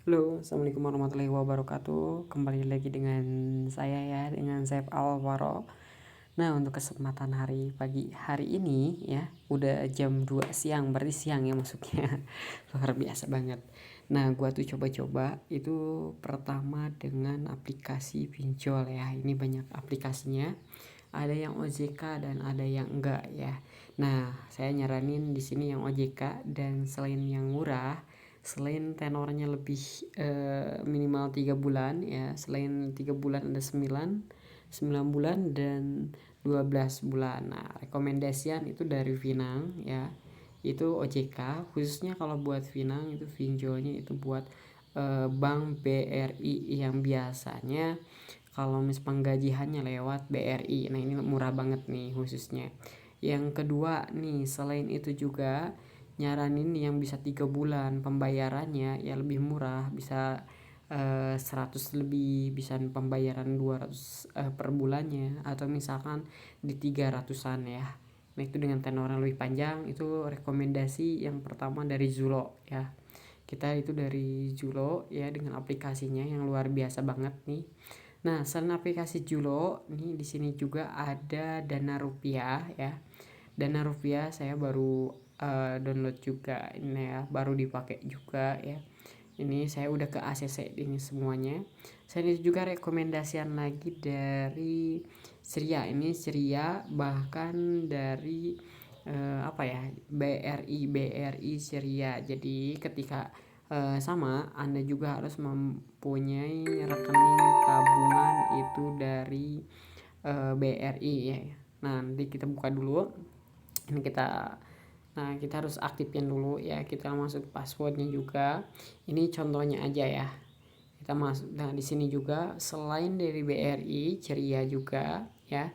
Halo, Assalamualaikum warahmatullahi wabarakatuh. Kembali lagi dengan saya ya, dengan Saif Alvaro. Nah, untuk kesempatan pagi hari ini ya, udah jam 2 siang, berarti siang ya masuknya. Luar biasa banget. Nah, gua tuh coba-coba itu pertama dengan aplikasi pinjol ya. Ini banyak aplikasinya. Ada yang OJK dan ada yang enggak ya. Nah, saya nyaranin di sini yang OJK, dan selain yang murah, selain tenornya lebih minimal 3 bulan ya, selain 3 bulan ada 9 bulan dan 12 bulan. Nah, rekomendasian itu dari Vinang ya, itu OJK. Khususnya kalau buat Vinang itu pinjolnya itu buat Bank BRI yang biasanya kalau penggajiannya lewat BRI. Nah, ini murah banget nih khususnya. Yang kedua nih, selain itu juga nyaranin yang bisa 3 bulan pembayarannya ya, lebih murah, bisa 100 lebih, bisa pembayaran 200 per bulannya, atau misalkan di 300-an ya. Nah, itu dengan tenor yang lebih panjang. Itu rekomendasi yang pertama dari Zulo ya. Kita itu dari Julo ya, dengan aplikasinya yang luar biasa banget nih. Nah, selain aplikasi Julo nih, di sini juga ada Dana Rupiah ya. Dana Rupiah saya baru download juga ini ya, baru dipakai juga ya. Ini saya udah ke ACC ini semuanya. Saya juga rekomendasian lagi dari Ceria. Ini Ceria, bahkan dari apa ya, BRI Ceria. Jadi ketika sama, Anda juga harus mempunyai rekening tabungan itu dari BRI ya. Nah, nanti kita buka dulu. Ini kita harus aktifin dulu ya, kita masuk passwordnya juga. Ini contohnya aja ya. Kita masuk. Nah, di sini juga selain dari BRI Ceria juga ya,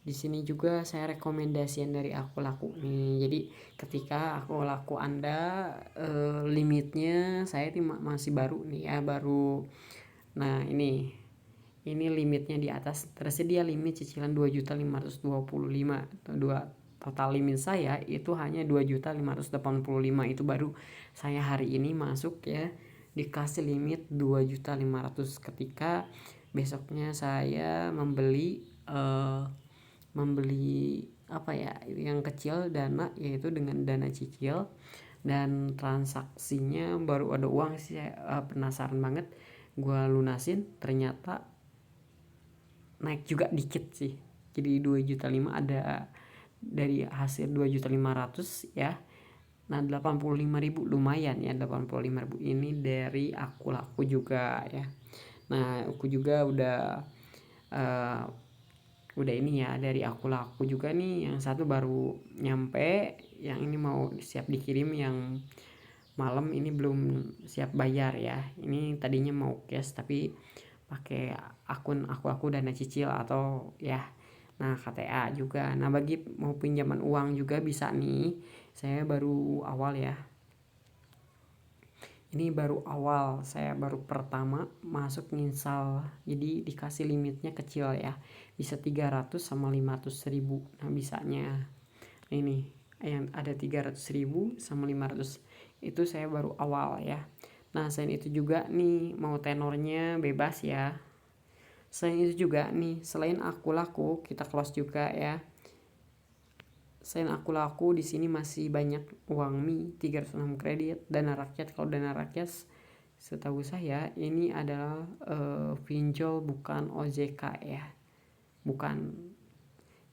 di sini juga saya rekomendasiin dari aku laku nih. Jadi ketika aku laku Anda limitnya, saya masih baru nih ya, baru. Nah, ini limitnya di atas, tersedia limit cicilan 2.525.000 atau total limit saya itu hanya 2.585.000. Itu baru saya hari ini masuk ya, dikasih limit 2.500.000 ketika besoknya saya membeli apa ya, yang kecil dana, yaitu dengan dana cicil, dan transaksinya baru ada uang sih. Saya penasaran banget, gue lunasin, ternyata naik juga dikit sih, jadi 2.500.000 ada dari hasil 2.500.000 ya. Nah, 85.000 lumayan ya, 85.000 ini dari aku laku juga ya. Nah, aku juga uh, udah ini ya, dari aku laku juga nih. Yang satu baru nyampe, yang ini mau siap dikirim, yang malam ini belum siap bayar ya. Ini tadinya mau cash tapi pakai akun aku dana cicil atau ya, nah KTA juga. Nah, bagi mau pinjaman uang juga bisa nih. Saya baru awal ya, ini baru awal, saya baru pertama masuk nginstal, jadi dikasih limitnya kecil ya, bisa 300 sama 500.000. Nah, bisanya ini yang ada 300.000 sama 500, itu saya baru awal ya. Nah, selain itu juga nih, mau tenornya bebas ya. Selain itu juga nih, selain aku laku, kita close juga ya. Selain aku laku, di sini masih banyak uang Mi 306 kredit, dana rakyat. Kalau dana rakyat setahu saya ini adalah pinjol, bukan OJK ya. Bukan.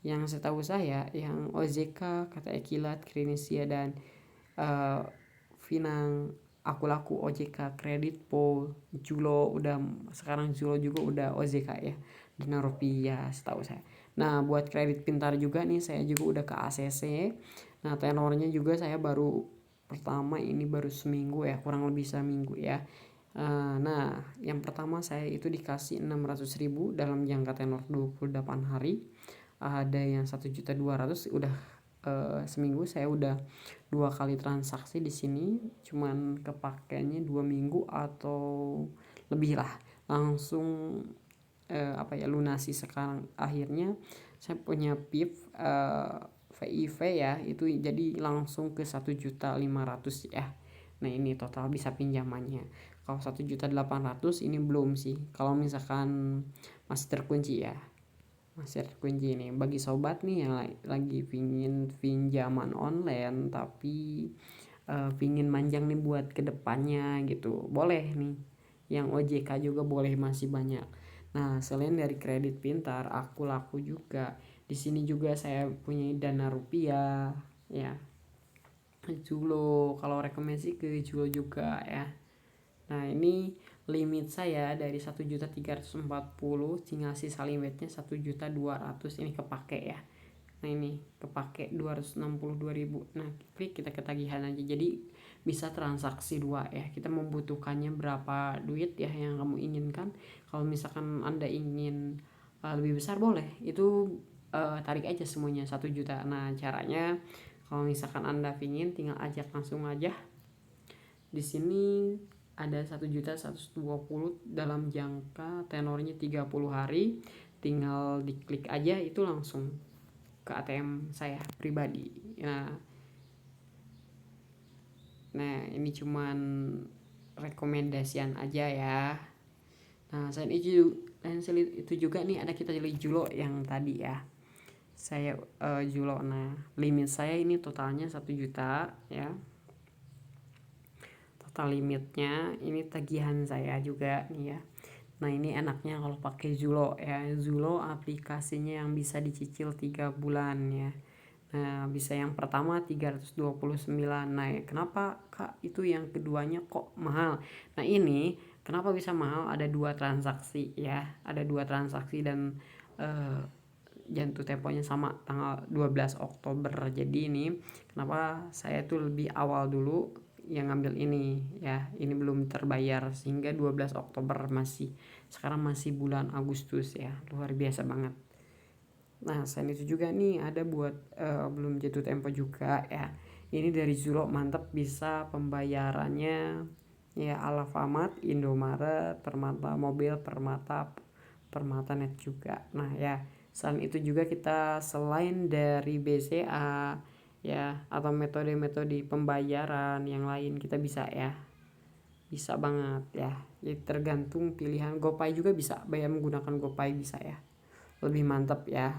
Yang setahu saya yang OJK kata Ekilat, Krinisia, dan Finang, aku laku, OJK, Kredit Pool, Julo udah, sekarang Julo juga udah OJK ya, Dana Rupiah setahu saya. Nah, buat kredit pintar juga nih, saya juga udah ke ACC. Nah, tenornya juga saya baru pertama ini baru seminggu ya, kurang lebih seminggu ya. Nah, yang pertama saya itu dikasih 600.000 dalam jangka tenor 28 hari. Ada yang 1.200.000, udah seminggu saya udah 2 kali transaksi di sini, cuman kepakainya 2 minggu atau lebih lah, langsung apa ya, lunasi sekarang. Akhirnya saya punya PIF VIV ya, itu jadi langsung ke 1.500.000 ya. Nah ini total bisa pinjamannya. Kalau 1.800.000 ini belum sih. Kalau misalkan masih terkunci ya. Masih terkunci nih. Bagi sobat nih yang lagi pingin pinjaman online tapi pingin manjang nih buat kedepannya gitu. Boleh nih. Yang OJK juga boleh, masih banyak. Nah, selain dari kredit pintar, aku laku juga. Di sini juga saya punya dana rupiah ya. Julo, kalau rekomendasi ke Julo juga ya. Nah ini limit saya dari 1.340.000, tinggal sisa limitnya 1.200.000, ini kepake ya. Nah ini kepake 262.000. Nah klik kita ketagihan aja, jadi bisa transaksi dua ya. Kita membutuhkannya berapa duit ya yang kamu inginkan. Kalau misalkan anda ingin lebih besar boleh, itu tarik aja semuanya 1 juta. Nah caranya kalau misalkan anda pingin, tinggal ajak langsung aja. Di sini ada 1.120.000 dalam jangka tenornya 30 hari. Tinggal diklik aja, itu langsung ke ATM saya pribadi. Nah ini cuman rekomendasian aja ya. Nah selain itu juga nih ada kita pilih Julo yang tadi ya. Saya Julo. Nah limit saya ini totalnya 1 juta ya. Total limitnya ini tagihan saya juga nih ya. Nah ini enaknya kalau pakai Zulo ya. Zulo aplikasinya yang bisa dicicil 3 bulan ya. Nah bisa yang pertama 329. Nah kenapa kak itu yang keduanya kok mahal? Nah ini kenapa bisa mahal, ada 2 transaksi ya. Ada 2 transaksi dan jatuh temponya sama tanggal 12 Oktober. Jadi ini kenapa saya tuh lebih awal dulu yang ngambil ini ya. Ini belum terbayar sehingga 12 Oktober masih, sekarang masih bulan Agustus ya. Luar biasa banget. Nah selain itu juga nih ada buat belum jatuh tempo juga ya. Ini dari Zulo, mantap, bisa pembayarannya ya Alfamart, Indomaret, Permata Mobil, Permata Net juga. Nah ya selain itu juga kita, selain dari BCA ya atau metode-metode pembayaran yang lain, kita bisa ya, bisa banget ya. Jadi tergantung pilihan. GoPay juga bisa, bayar menggunakan GoPay bisa ya, lebih mantap ya.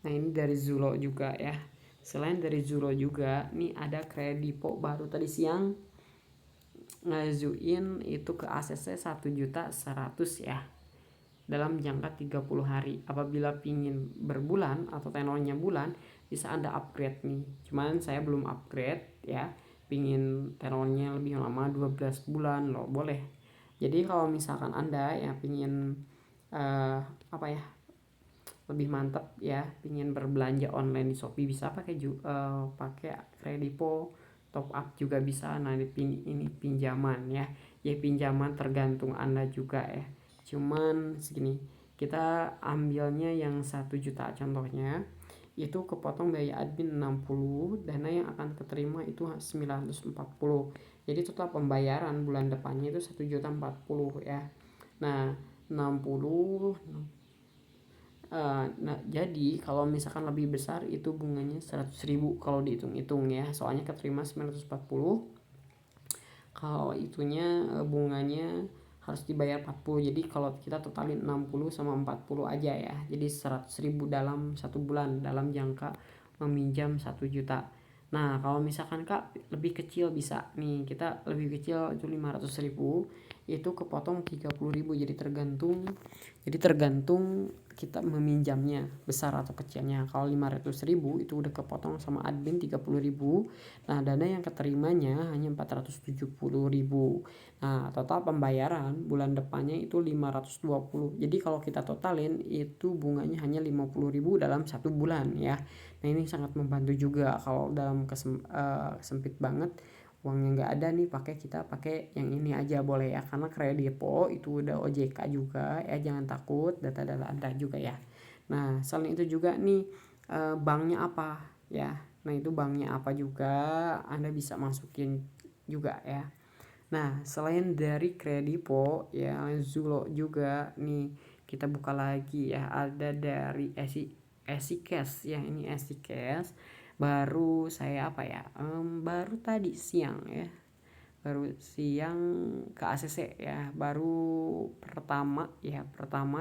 Nah ini dari Zulo juga ya. Selain dari Zulo juga nih ada Kredipo baru tadi siang ngajuin itu ke ACC 1.100.000 ya dalam jangka 30 hari. Apabila pingin berbulan atau tenornya bulan, bisa anda upgrade nih. Cuman saya belum upgrade ya, pingin tenornya lebih lama 12 bulan loh, boleh. Jadi kalau misalkan anda ya pingin apa ya, lebih mantap ya, pingin berbelanja online di Shopee, bisa pakai pakai Kredipo, top up juga bisa. Nah ini pinjaman ya. Ya pinjaman tergantung anda juga ya. Cuman segini, kita ambilnya yang 1 juta contohnya, itu kepotong biaya admin 60, dana yang akan keterima itu 940. Jadi total pembayaran bulan depannya itu 1.040 ya. Nah 60 nah jadi kalau misalkan lebih besar itu bunganya 100.000 kalau dihitung-hitung ya, soalnya keterima 940. Kalau itunya bunganya harus dibayar 40. Jadi kalau kita totalin 60 sama 40 aja ya, jadi 100.000 dalam 1 bulan dalam jangka meminjam 1 juta. Nah kalau misalkan kak lebih kecil bisa nih, kita lebih kecil itu 500.000, itu kepotong 30.000. Jadi tergantung kita meminjamnya besar atau kecilnya. Kalau 500.000 itu udah kepotong sama admin 30.000. Nah dana yang keterimanya hanya 470.000. Nah total pembayaran bulan depannya itu 520. Jadi kalau kita totalin itu bunganya hanya 50.000 dalam 1 bulan ya. Nah ini sangat membantu juga kalau dalam sempit banget, uangnya nggak ada nih, kita pakai yang ini aja boleh ya, karena Kredipo itu udah OJK juga ya, jangan takut data-data anda juga ya. Nah selain itu juga nih banknya apa ya. Nah itu banknya apa juga anda bisa masukin juga ya. Nah selain dari Kredipo ya, Zulo juga nih kita buka lagi ya, ada dari Cash ya. Ini Cash baru saya baru tadi siang ya, baru siang ke ACC ya, baru pertama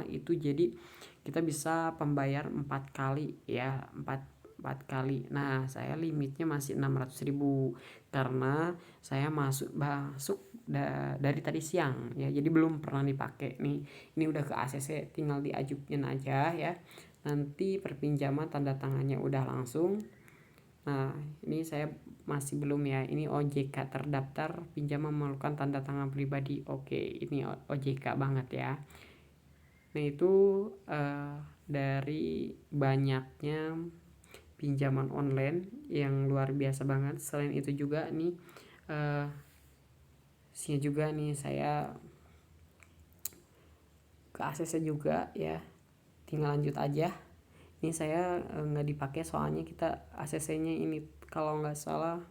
itu. Jadi kita bisa pembayar 4 kali ya, 4 kali. Nah saya limitnya masih 600.000 karena saya masuk dari tadi siang ya, jadi belum pernah dipakai nih. Ini udah ke ACC, tinggal diajukin aja ya, nanti perpinjaman tanda tangannya udah langsung. Nah, ini saya masih belum ya. Ini OJK, terdaftar pinjaman memerlukan tanda tangan pribadi. Oke, ini OJK banget ya. Nah, itu dari banyaknya pinjaman online yang luar biasa banget. Selain itu juga nih juga nih saya ke ACC juga ya. Tinggal lanjut aja. Ini saya nggak dipakai soalnya kita ACC-nya ini kalau nggak salah